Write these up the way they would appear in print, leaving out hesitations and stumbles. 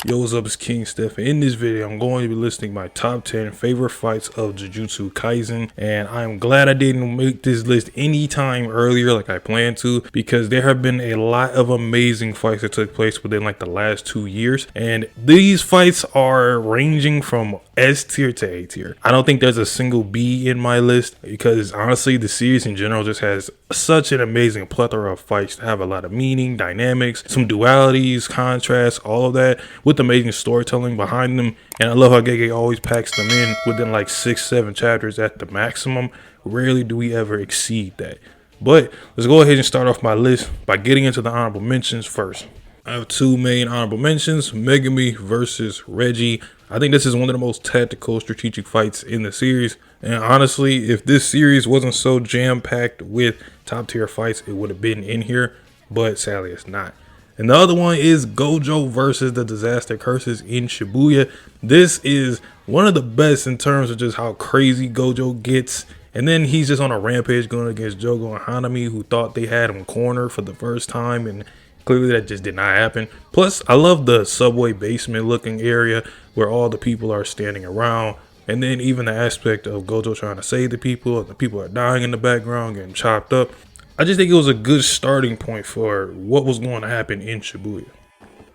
Yo, what's up? It's King Steph. And in this video, I'm going to be listing my top 10 favorite fights of Jujutsu Kaisen. And I'm glad I didn't make this list any time earlier like I planned to, because there have been a lot of amazing fights that took place within like the last 2 years. And these fights are ranging from S tier to A tier. I don't think there's a single B in my list, because honestly, the series in general just has such an amazing plethora of fights that have a lot of meaning, dynamics, some dualities, contrasts, all of that, with amazing storytelling behind them. And I love how Gege always packs them in within like 6-7 chapters at the maximum. Rarely do we ever exceed that. But let's go ahead and start off my list by getting into the honorable mentions first. I have two main honorable mentions: Megumi versus Reggie. I think this is one of the most tactical, strategic fights in the series. And honestly, if this series wasn't so jam-packed with top-tier fights, it would have been in here. But sadly, it's not. And the other one is Gojo versus the Disaster Curses in Shibuya. This is one of the best in terms of just how crazy Gojo gets. And then he's just on a rampage going against Jogo and Hanami, who thought they had him cornered for the first time, and clearly that just did not happen. Plus, I love the subway basement looking area where all the people are standing around. And then even the aspect of Gojo trying to save the people, and the people are dying in the background, getting chopped up. I just think it was a good starting point for what was going to happen in Shibuya.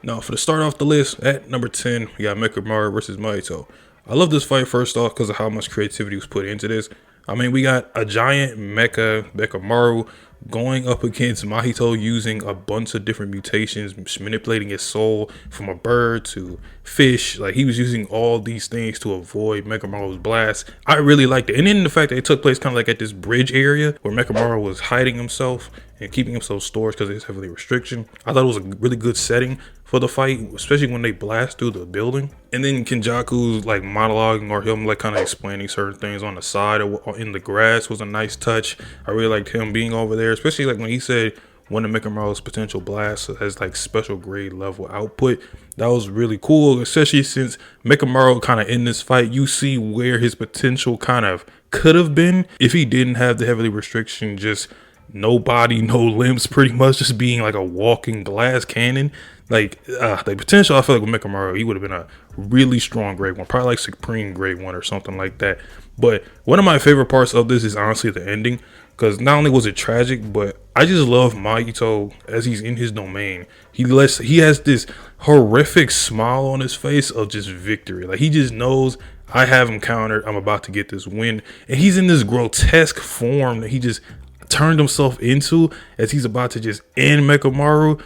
Now, for the start off the list, at number 10, we got Megumi versus Mahito. I love this fight first off because of how much creativity was put into this. I mean, we got a giant mecha Mekamaru going up against Mahito using a bunch of different mutations, manipulating his soul from a bird to fish. Like, he was using all these things to avoid Mekamaru's blast. I really liked it. And then the fact that it took place kind of like at this bridge area where Mekamaru was hiding himself and keeping himself stored because of his heavily restriction. I thought it was a really good setting for the fight, especially when they blast through the building. And then Kenjaku's like monologuing, or him like kind of explaining certain things on the side or in the grass, was a nice touch. I really liked him being over there, especially like when he said one of Mekamaru's potential blasts has like special grade level output. That was really cool, especially since Mekamaru kind of in this fight, you see where his potential kind of could have been if he didn't have the heavily restriction, just no body, no limbs, pretty much just being like a walking glass cannon. Like the potential, I feel like with Mekamaru, he would have been a really strong grade 1, probably like supreme grade 1 or something like that. But one of my favorite parts of this is honestly the ending, because not only was it tragic, but I just love Mahito as he's in his domain. He has this horrific smile on his face of just victory. Like, he just knows, I have him countered, I'm about to get this win. And he's in this grotesque form that he just turned himself into as he's about to just end Mekamaru.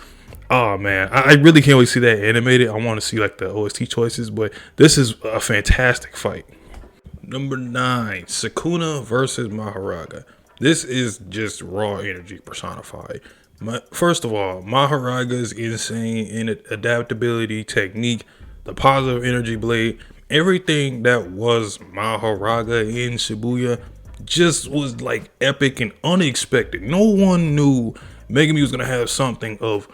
Oh man, I really can't wait to see that animated. I want to see like the OST choices, but this is a fantastic fight. Number 9, Sukuna versus Maharaga. This is just raw energy personified. First of all, Maharaga's insane in adaptability, technique, the positive energy blade, everything that was Maharaga in Shibuya just was like epic and unexpected. No one knew Megumi was gonna have something of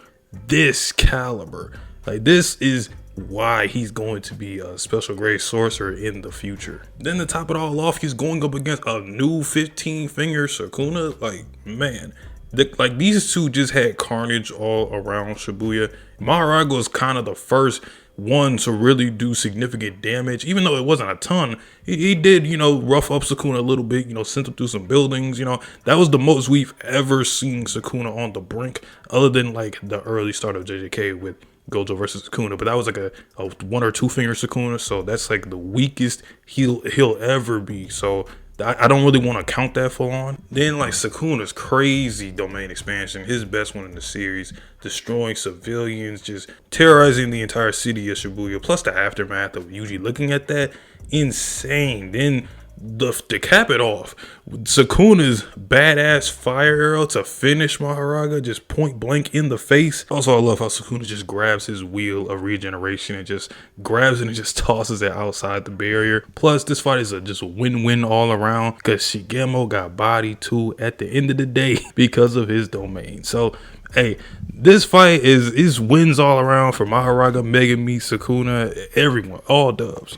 this caliber. Like, this is why he's going to be a special grade sorcerer in the future. Then to top it all off, he's going up against a new 15-finger Sukuna. Like, man, like these two just had carnage all around Shibuya. Maharaga was kind of the first one to really do significant damage, even though it wasn't a ton. He did, rough up Sukuna a little bit, sent him through some buildings. That was the most we've ever seen Sukuna on the brink, other than like the early start of JJK with Gojo versus Sukuna. But that was like a 1 or 2 finger Sukuna, so that's like the weakest he'll ever be. So I don't really want to count that full on. Then like Sukuna's crazy domain expansion, his best one in the series, destroying civilians, just terrorizing the entire city of Shibuya, plus the aftermath of Yuji looking at that, insane. Then to cap it off, Sukuna's badass fire arrow to finish Maharaga just point blank in the face. Also, I love how Sukuna just grabs his wheel of regeneration and just grabs it and just tosses it outside the barrier. Plus, this fight is just a win-win all around, because Shigemo got bodied too at the end of the day because of his domain. So hey, this fight is wins all around for Maharaga, Megumi, Sukuna, everyone, all dubs.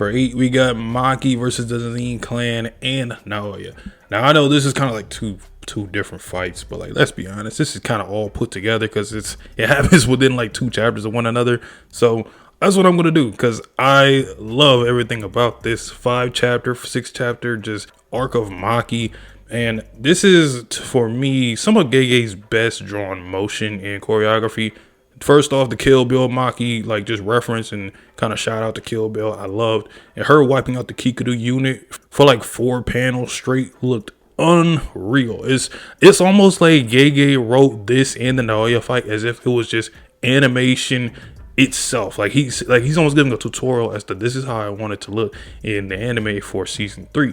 For 8, we got Maki versus the Zen clan and Naoya. Now I know this is kind of like two different fights, but like, let's be honest, this is kind of all put together because it happens within like 2 chapters of one another. So that's what I'm gonna do because I love everything about this 6 chapter just arc of Maki. And this is, for me, some of Gege's best drawn motion and choreography. First off, the Kill Bill Maki, like, just reference and kind of shout out to Kill Bill, I loved. And her wiping out the Kikudu unit for like 4 panels straight looked unreal. It's almost like Gege wrote this and the Naoya fight as if it was just animation itself. Like he's almost giving a tutorial as to this is how I want it to look in the anime for season 3.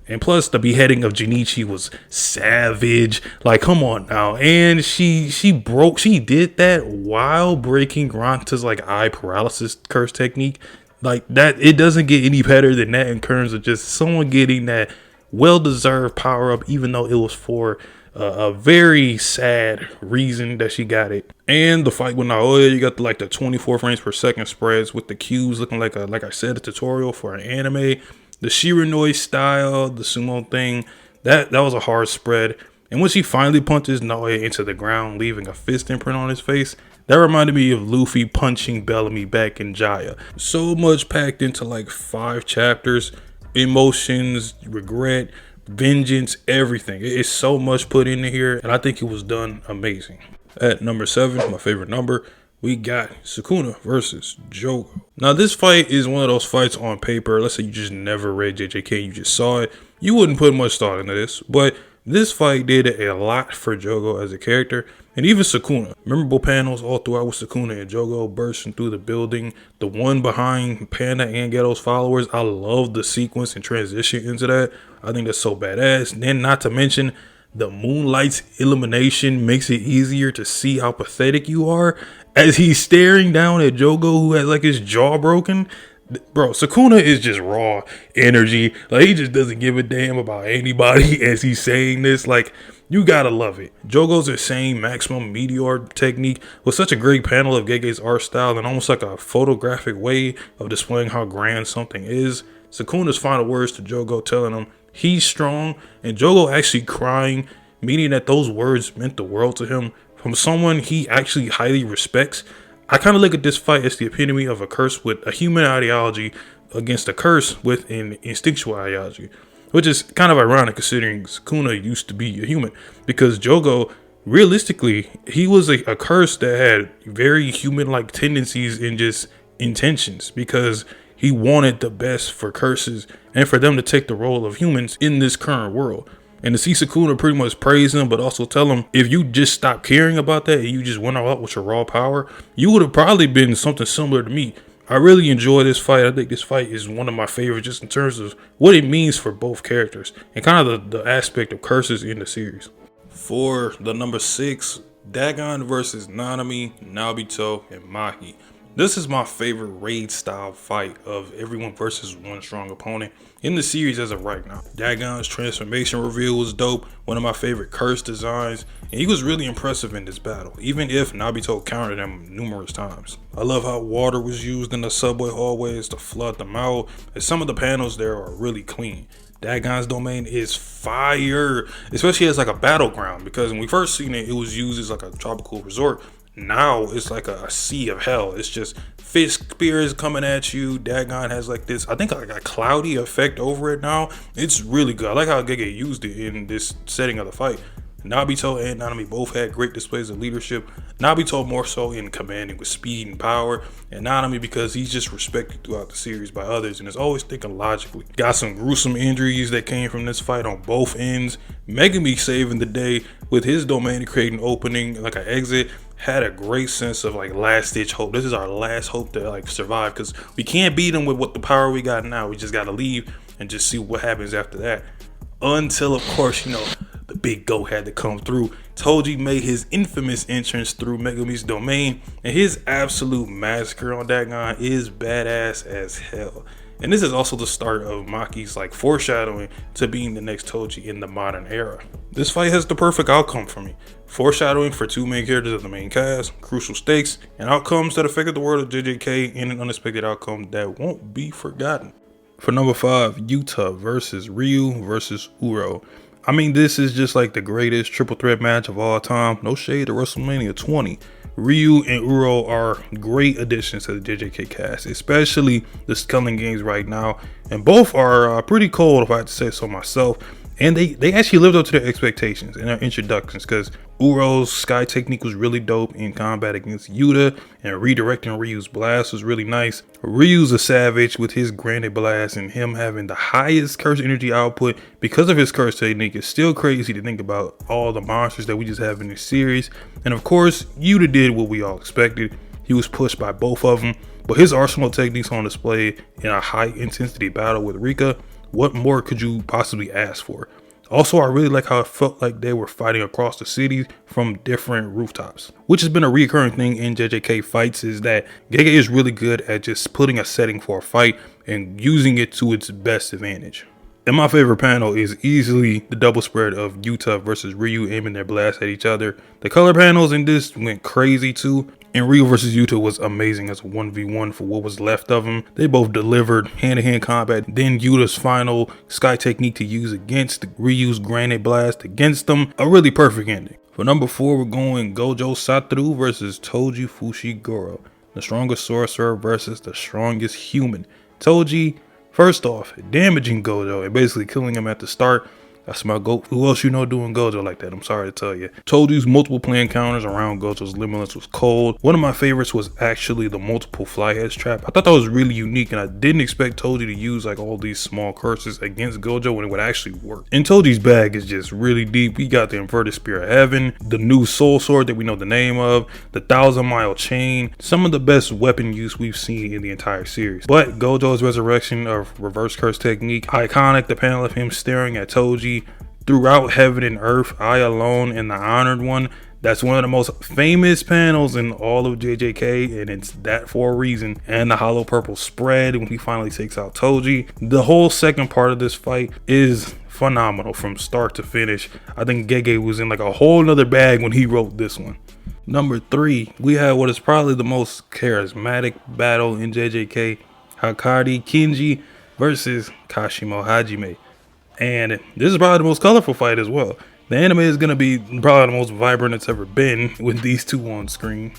And plus, the beheading of Junichi was savage. Like, come on now. And she did that while breaking Ranta's like eye paralysis curse technique. Like that, it doesn't get any better than that in terms of just someone getting that well-deserved power up, even though it was for a very sad reason that she got it. And the fight with Naoya, you got the 24 frames per second spreads with the cues looking like I said, a tutorial for an anime. The Shiranui style, the sumo thing, that was a hard spread. And when she finally punches Naoya into the ground, leaving a fist imprint on his face, that reminded me of Luffy punching Bellamy back in Jaya. So much packed into like 5 chapters. Emotions, regret, vengeance, everything. It's so much put into here, and I think it was done amazing. At number 7, my favorite number, we got Sukuna versus Jogo. Now this fight is one of those fights on paper, let's say you just never read JJK, you just saw it, you wouldn't put much thought into this, but this fight did a lot for Jogo as a character, and even Sukuna. Memorable panels all throughout with Sukuna and Jogo bursting through the building, the one behind Panda and Ghetto's followers. I love the sequence and transition into that. I think that's so badass. And then not to mention, the moonlight's illumination makes it easier to see how pathetic you are as he's staring down at Jogo, who has like his jaw broken. Bro, Sukuna is just raw energy. Like, he just doesn't give a damn about anybody as he's saying this. Like, you gotta love it. Jogo's insane maximum meteor technique with such a great panel of Gege's art style and almost like a photographic way of displaying how grand something is. Sukuna's final words to Jogo telling him he's strong, and Jogo actually crying, meaning that those words meant the world to him from someone he actually highly respects. I kind of look at this fight as the epitome of a curse with a human ideology against a curse with an instinctual ideology, which is kind of ironic considering Sukuna used to be a human, because Jogo, realistically, he was a curse that had very human-like tendencies and just intentions, because he wanted the best for curses and for them to take the role of humans in this current world. And to see Sukuna pretty much praise him, but also tell him, if you just stop caring about that and you just went all out with your raw power, you would have probably been something similar to me. I really enjoy this fight. I think this fight is one of my favorites just in terms of what it means for both characters and kind of the aspect of curses in the series. For the number 6, Dagon versus Nanami, Nobito, and Maki. This is my favorite raid style fight of everyone versus one strong opponent in the series as of right now. Dagon's transformation reveal was dope, one of my favorite curse designs, and he was really impressive in this battle, even if Nobito countered him numerous times. I love how water was used in the subway hallways to flood them out, and some of the panels there are really clean. Dagon's domain is fire, especially as like a battleground, because when we first seen it, it was used as like a tropical resort. Now it's like a sea of hell. It's just fish spears coming at you. Dagon has like this, I think, like a cloudy effect over it now. It's really good. I like how Gege used it in this setting of the fight. Nobito and Nanami both had great displays of leadership. Nobito more so in commanding with speed and power, and Nanami because he's just respected throughout the series by others and is always thinking logically. Got some gruesome injuries that came from this fight on both ends. Megumi saving the day with his domain creating opening like an exit. Had a great sense of like last ditch hope. This is our last hope to like survive, because we can't beat them with what the power we got now. We just got to leave and just see what happens after that. Until, of course, the big go had to come through. Toji made his infamous entrance through Megumi's domain, and his absolute massacre on Dagon is badass as hell. And this is also the start of Maki's like foreshadowing to being the next Toji in the modern era. This fight has the perfect outcome for me. Foreshadowing for 2 main characters of the main cast, crucial stakes, and outcomes that affected the world of JJK in an unexpected outcome that won't be forgotten. For number 5, Yuta versus Ryu versus Uro. I mean, this is just like the greatest triple threat match of all time. No shade to WrestleMania 20. Ryu and Uro are great additions to the JJK cast, especially the Sculling games right now. And both are pretty cold, if I had to say so myself. And they actually lived up to their expectations in their introductions, because Uro's sky technique was really dope in combat against Yuta, and redirecting Ryu's blast was really nice. Ryu's a savage with his granite blast, and him having the highest curse energy output because of his curse technique is still crazy to think about all the monsters that we just have in this series. And of course, Yuta did what we all expected. He was pushed by both of them, but his arsenal techniques on display in a high intensity battle with Rika. What more could you possibly ask for? Also, I really like how it felt like they were fighting across the city from different rooftops, which has been a recurring thing in JJK fights, is that Gege is really good at just putting a setting for a fight and using it to its best advantage. And my favorite panel is easily the double spread of Yuta versus Ryu aiming their blast at each other. The color panels in this went crazy too. And Ryu versus Yuta was amazing as a 1v1 for what was left of him. They both delivered hand-to-hand combat. Then Yuta's final sky technique to use against Ryu's granite blast against them. A really perfect ending. For number 4, we're going Gojo Satoru versus Toji Fushiguro. The strongest sorcerer versus the strongest human. Toji, first off, damaging Gojo and basically killing him at the start. That's my goat. Who else you know doing Gojo like that? I'm sorry to tell you. Toji's multiple play encounters around Gojo's Limitless was cold. One of my favorites was actually the multiple flyheads trap. I thought that was really unique, and I didn't expect Toji to use like all these small curses against Gojo when it would actually work. And Toji's bag is just really deep. We got the inverted spear of heaven, the new soul sword that we know the name of, the 1,000-mile chain, some of the best weapon use we've seen in the entire series. But Gojo's resurrection of reverse curse technique, iconic. The panel of him staring at Toji throughout heaven and earth, I alone and the honored one. That's one of the most famous panels in all of JJK, and it's that for a reason. And the hollow purple spread when he finally takes out Toji. The whole second part of this fight is phenomenal from start to finish. I think Gege was in like a whole nother bag when he wrote this one. Number 3, we have what is probably the most charismatic battle in JJK, Hakari Kinji versus Kashimo Hajime. And this is probably the most colorful fight as well. The anime is going to be probably the most vibrant it's ever been with these two on screen.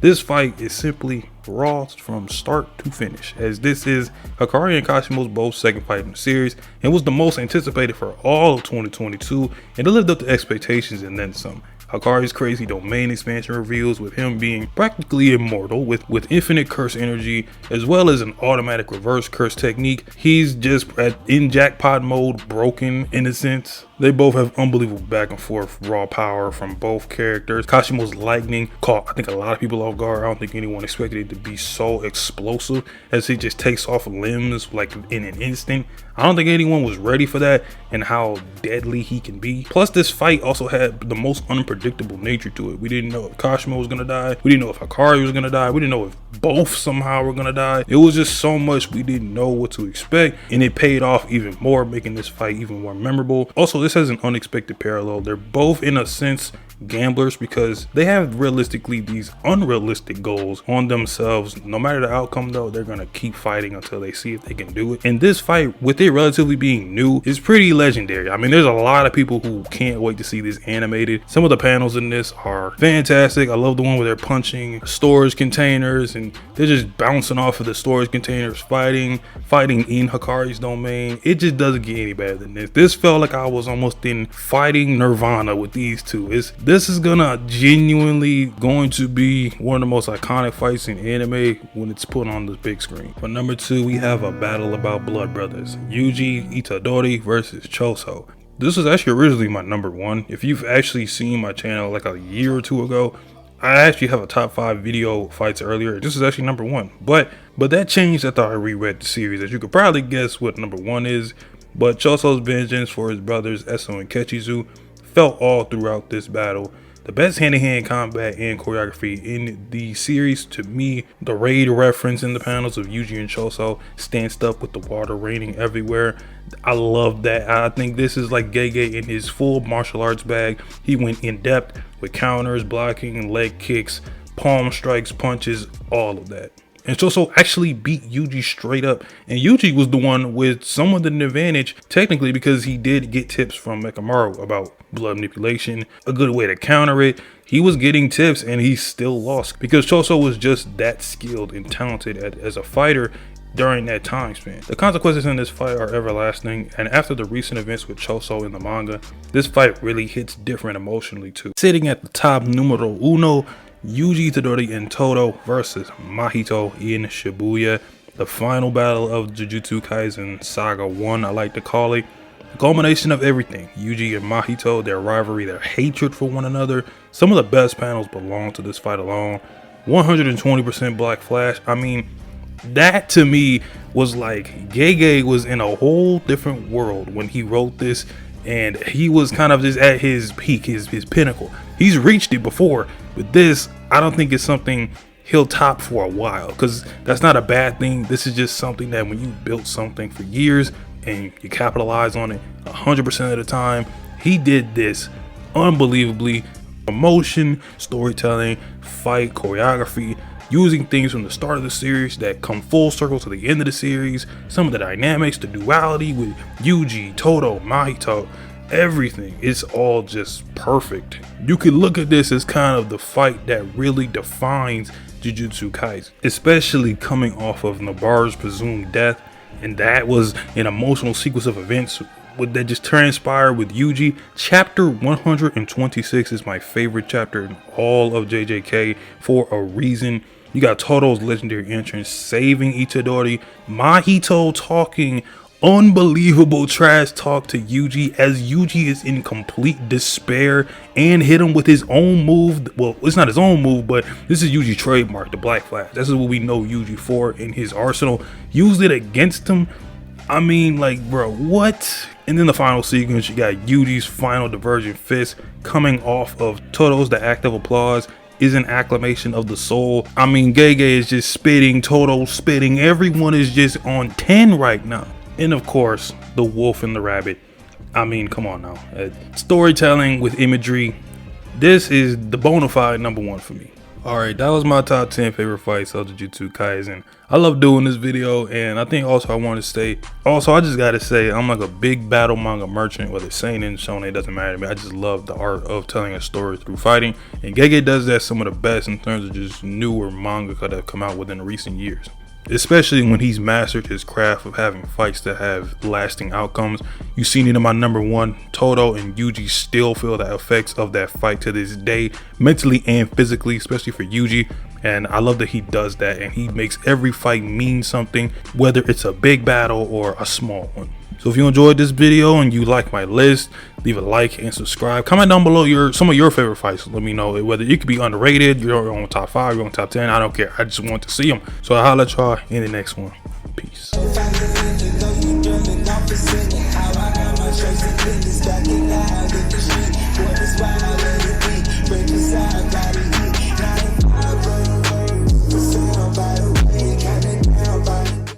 This fight is simply raw from start to finish, as this is Hakari and Kashimo's both second fight in the series, and was the most anticipated for all of 2022, and it lived up to expectations and then some. Hakari's crazy domain expansion reveals, with him being practically immortal with infinite curse energy, as well as an automatic reverse curse technique. He's just in jackpot mode, broken in a sense. They both have unbelievable back and forth raw power from both characters. Kashimo's lightning caught, I think, a lot of people off guard. I don't think anyone expected it to be so explosive, as he just takes off limbs like in an instant. I don't think anyone was ready for that and how deadly he can be. Plus, this fight also had the most unpredictable nature to it. We didn't know if Kashimo was gonna die. We didn't know if Hakari was gonna die. We didn't know if both somehow were gonna die. It was just so much we didn't know what to expect, and it paid off even more, making this fight even more memorable. Also, this has an unexpected parallel. They're both, in a sense, gamblers, because they have realistically these unrealistic goals on themselves. No matter the outcome though, they're gonna keep fighting until they see if they can do it. And this fight, with it relatively being new, is pretty legendary. I mean, there's a lot of people who can't wait to see this animated. Some of the panels in this are fantastic. I love the one where they're punching storage containers and they're just bouncing off of the storage containers, fighting in Hakari's domain. It just doesn't get any better than this. This felt like I was almost in fighting Nirvana with these two. This is going to be one of the most iconic fights in anime when it's put on the big screen. For number 2, we have a battle about blood brothers, Yuji Itadori versus Choso. This was actually originally my number 1. If you've actually seen my channel like a year or 2 ago, I actually have a top 5 video fights earlier. This is actually number 1, but that changed after I reread the series. As you could probably guess what number 1 is, but Choso's vengeance for his brothers Eso and Kechizu felt all throughout this battle. The best hand-to-hand combat and choreography in the series, to me. The raid reference in the panels of Yuji and Choso stanced up with the water raining everywhere. I love that. I think this is like Gege in his full martial arts bag. He went in depth with counters, blocking, leg kicks, palm strikes, punches, all of that. And Choso actually beat Yuji straight up. And Yuji was the one with somewhat an advantage, technically, because he did get tips from Mekamaru about blood manipulation, a good way to counter it. He was getting tips and he still lost because Choso was just that skilled and talented as a fighter during that time span. The consequences in this fight are everlasting, and after the recent events with Choso in the manga, this fight really hits different emotionally too. Sitting at the top, numero uno, Yuji, Todori, and Todo versus Mahito in Shibuya, the final battle of Jujutsu Kaisen Saga 1, I like to call it. The culmination of everything, Yuji and Mahito, their rivalry, their hatred for one another. Some of the best panels belong to this fight alone. 120% Black Flash. I mean, that to me was like Gege was in a whole different world when he wrote this, and he was kind of just at his peak, his pinnacle. He's reached it before, but this, I don't think it's something he'll top for a while, because that's not a bad thing. This is just something that when you built something for years and you capitalize on it 100% of the time, he did this unbelievably. Emotion, storytelling, fight, choreography, using things from the start of the series that come full circle to the end of the series, some of the dynamics, the duality with Yuji, Todo, Mahito, everything. It's all just perfect. You could look at this as kind of the fight that really defines Jujutsu Kaisen, especially coming off of Nobara's presumed death, and that was an emotional sequence of events that just transpired with Yuji. Chapter 126 is my favorite chapter in all of JJK for a reason. You got Todo's legendary entrance saving Itadori, Mahito talking unbelievable trash talk to Yuji as Yuji is in complete despair and hit him with his own move. Well, it's not his own move, but this is Yuji's trademark, the Black Flash. This is what we know Yuji for in his arsenal. Used it against him. I mean, like, bro, what? And then the final sequence, you got Yuji's final divergent fist coming off of Todo's. The act of applause is an acclamation of the soul. I mean, Gege is just spitting, Todo spitting. Everyone is just on 10 right now. And of course, the wolf and the rabbit. I mean, come on now. Storytelling with imagery. This is the bona fide #1 for me. Alright, that was my top 10 favorite fights of Jujutsu Kaisen. I love doing this video, and I think also I want to say, I just gotta say, I'm like a big battle manga merchant, whether it's seinen, shonen, it doesn't matter to me. I just love the art of telling a story through fighting, and Gege does that some of the best in terms of just newer manga that have come out within recent years. Especially when he's mastered his craft of having fights that have lasting outcomes. You've seen it in my #1. Todo and Yuji still feel the effects of that fight to this day, mentally and physically, especially for Yuji. And I love that he does that, and he makes every fight mean something, whether it's a big battle or a small one. So if you enjoyed this video and you like my list, leave a like and subscribe. Comment down below some of your favorite fights. Let me know whether it could be underrated, you're on top 5, you're on top 10. I don't care. I just want to see them. So I'll holler at y'all in the next one. Peace.